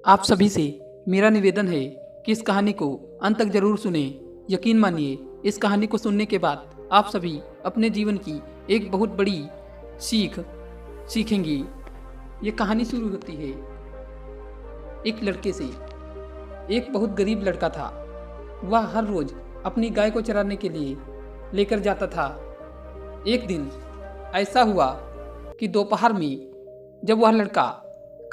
आप सभी से मेरा निवेदन है कि इस कहानी को अंत तक जरूर सुने। यकीन मानिए, इस कहानी को सुनने के बाद आप सभी अपने जीवन की एक बहुत बड़ी सीख सीखेंगी। ये कहानी शुरू होती है एक लड़के से। एक बहुत गरीब लड़का था। वह हर रोज अपनी गाय को चराने के लिए लेकर जाता था। एक दिन ऐसा हुआ कि दोपहर में जब वह लड़का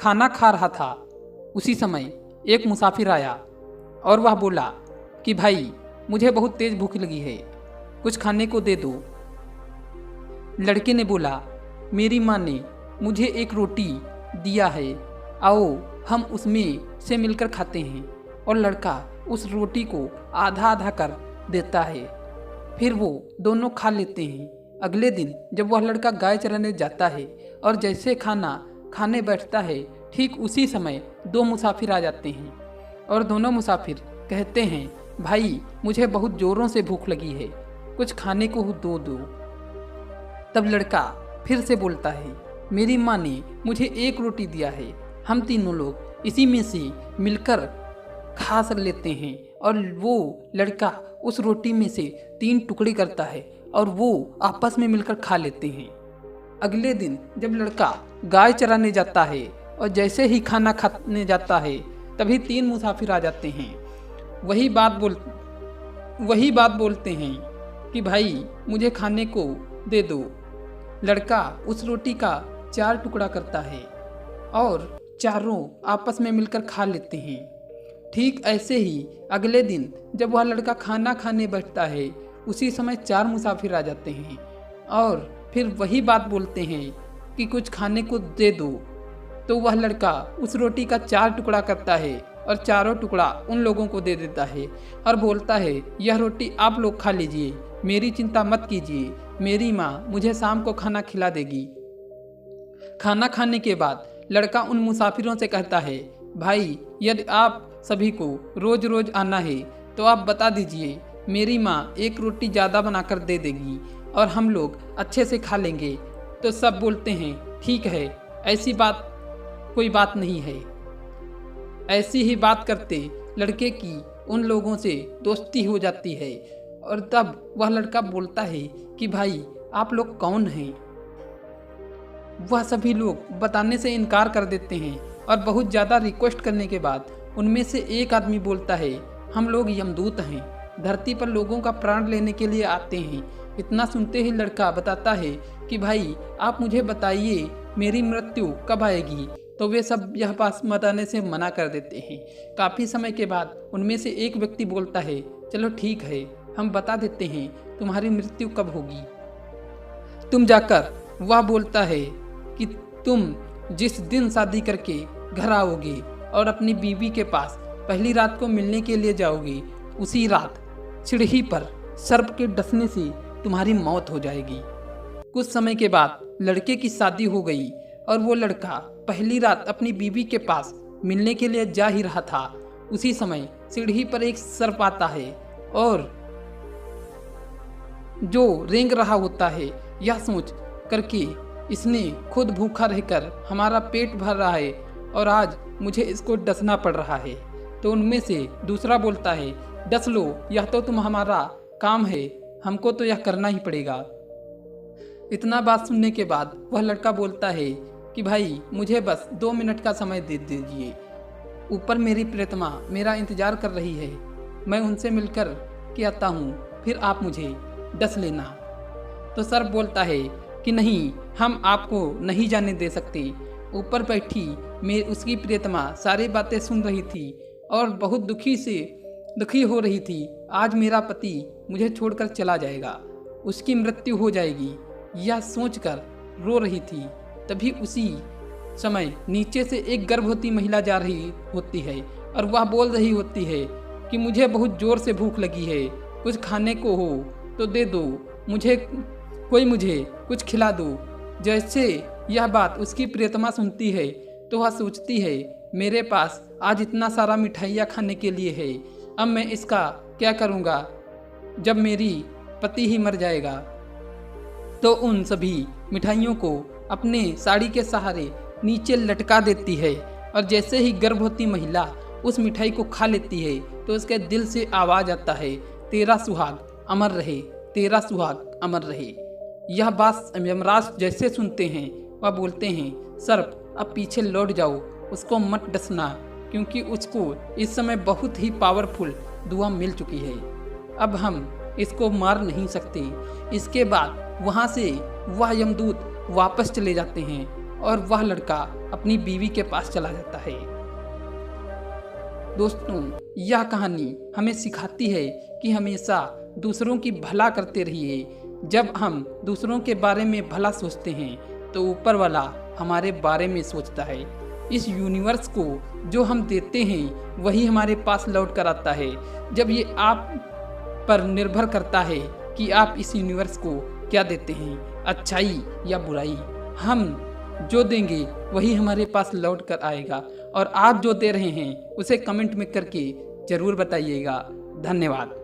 खाना खा रहा था, उसी समय एक मुसाफिर आया और वह बोला कि भाई, मुझे बहुत तेज भूख लगी है, कुछ खाने को दे दो। लड़के ने बोला, मेरी माँ ने मुझे एक रोटी दिया है, आओ हम उसमें से मिलकर खाते हैं। और लड़का उस रोटी को आधा आधा कर देता है। फिर वो दोनों खा लेते हैं। अगले दिन जब वह लड़का गाय चराने जाता है और जैसे खाना खाने बैठता है, ठीक उसी समय दो मुसाफिर आ जाते हैं और दोनों मुसाफिर कहते हैं, भाई मुझे बहुत ज़ोरों से भूख लगी है, कुछ खाने को दो। तब लड़का फिर से बोलता है, मेरी माँ ने मुझे एक रोटी दिया है, हम तीनों लोग इसी में से मिलकर खा सक लेते हैं। और वो लड़का उस रोटी में से 3 टुकड़े करता है और वो आपस में मिलकर खा लेते हैं। अगले दिन जब लड़का गाय चराने जाता है और जैसे ही खाना खाने जाता है, तभी 3 मुसाफिर आ जाते हैं। वही बात बोलते हैं कि भाई मुझे खाने को दे दो। लड़का उस रोटी का 4 टुकड़ा करता है और चारों आपस में मिलकर खा लेते हैं। ठीक ऐसे ही अगले दिन जब वह लड़का खाना खाने बैठता है, उसी समय 4 मुसाफिर आ जाते हैं और फिर वही बात बोलते हैं कि कुछ खाने को दे दो। तो वह लड़का उस रोटी का 4 टुकड़ा करता है और चारों टुकड़ा उन लोगों को दे देता है और बोलता है, यह रोटी आप लोग खा लीजिए, मेरी चिंता मत कीजिए, मेरी माँ मुझे शाम को खाना खिला देगी। खाना खाने के बाद लड़का उन मुसाफिरों से कहता है, भाई यदि आप सभी को रोज रोज आना है तो आप बता दीजिए, मेरी माँ एक रोटी ज़्यादा बनाकर दे देगी और हम लोग अच्छे से खा लेंगे। तो सब बोलते हैं, ठीक है, ऐसी बात कोई बात नहीं है। ऐसी ही बात करते लड़के की उन लोगों से दोस्ती हो जाती है और तब वह लड़का बोलता है कि भाई आप लोग कौन हैं। वह सभी लोग बताने से इनकार कर देते हैं और बहुत ज़्यादा रिक्वेस्ट करने के बाद उनमें से एक आदमी बोलता है, हम लोग यमदूत हैं, धरती पर लोगों का प्राण लेने के लिए आते हैं। इतना सुनते ही लड़का बताता है कि भाई आप मुझे बताइए, मेरी मृत्यु कब आएगी। तो वे सब यह बात बताने से मना कर देते हैं। काफ़ी समय के बाद उनमें से एक व्यक्ति बोलता है, चलो ठीक है, हम बता देते हैं तुम्हारी मृत्यु कब होगी। तुम जाकर, वह बोलता है कि तुम जिस दिन शादी करके घर आओगे और अपनी बीवी के पास पहली रात को मिलने के लिए जाओगे, उसी रात सीढ़ी पर सर्प के डसने से तुम्हारी मौत हो जाएगी। कुछ समय के बाद लड़के की शादी हो गई और वो लड़का पहली रात अपनी बीवी के पास मिलने के लिए जा ही रहा था। उसी समय सीढ़ी पर एक सर्प आता है और जो रेंग रहा होता है, यह सोच करके इसने खुद भूखा रहकर हमारा पेट भर रहा है और आज मुझे इसको डसना पड़ रहा है। तो उनमें से दूसरा बोलता है, डस लो, यह तो तुम हमारा काम है, हमको तो यह करना ही पड़ेगा। इतना बात सुनने के बाद वह लड़का बोलता है कि भाई मुझे बस 2 मिनट का समय दे दीजिए, ऊपर मेरी प्रेतमा मेरा इंतजार कर रही है, मैं उनसे मिलकर के आता हूँ, फिर आप मुझे डस लेना। तो सर्प बोलता है कि नहीं, हम आपको नहीं जाने दे सकते। ऊपर बैठी उसकी प्रियतमा सारी बातें सुन रही थी और बहुत दुखी हो रही थी। आज मेरा पति मुझे छोड़कर चला जाएगा, उसकी मृत्यु हो जाएगी, यह सोचकर रो रही थी। तभी उसी समय नीचे से एक गर्भवती महिला जा रही होती है और वह बोल रही होती है कि मुझे बहुत ज़ोर से भूख लगी है, कुछ खाने को हो तो दे दो, मुझे कुछ खिला दो। जैसे यह बात उसकी प्रियतमा सुनती है तो वह सोचती है, मेरे पास आज इतना सारा मिठाइयाँ खाने के लिए है, अब मैं इसका क्या करूँगा जब मेरी पति ही मर जाएगा। तो उन सभी मिठाइयों को अपने साड़ी के सहारे नीचे लटका देती है और जैसे ही गर्भवती महिला उस मिठाई को खा लेती है तो उसके दिल से आवाज आता है, तेरा सुहाग अमर रहे, तेरा सुहाग अमर रहे। यह बात यमराज जैसे सुनते हैं वह बोलते हैं, सर्प अब पीछे लौट जाओ, उसको मत डसना, क्योंकि उसको इस समय बहुत ही पावरफुल दुआ मिल चुकी है। अब हम इसको मार नहीं सकते। इसके बाद वहाँ से वह यमदूत वापस चले जाते हैं और वह लड़का अपनी बीवी के पास चला जाता है। दोस्तों, यह कहानी हमें सिखाती है कि हमेशा दूसरों की भला करते रहिए। जब हम दूसरों के बारे में भला सोचते हैं तो ऊपर वाला हमारे बारे में सोचता है। इस यूनिवर्स को जो हम देते हैं वही हमारे पास लौट कर आता है। जब ये आप पर निर्भर करता है कि आप इस यूनिवर्स को क्या देते हैं, अच्छाई या बुराई। हम जो देंगे वही हमारे पास लौट कर आएगा, और आप जो दे रहे हैं उसे कमेंट में करके ज़रूर बताइएगा। धन्यवाद।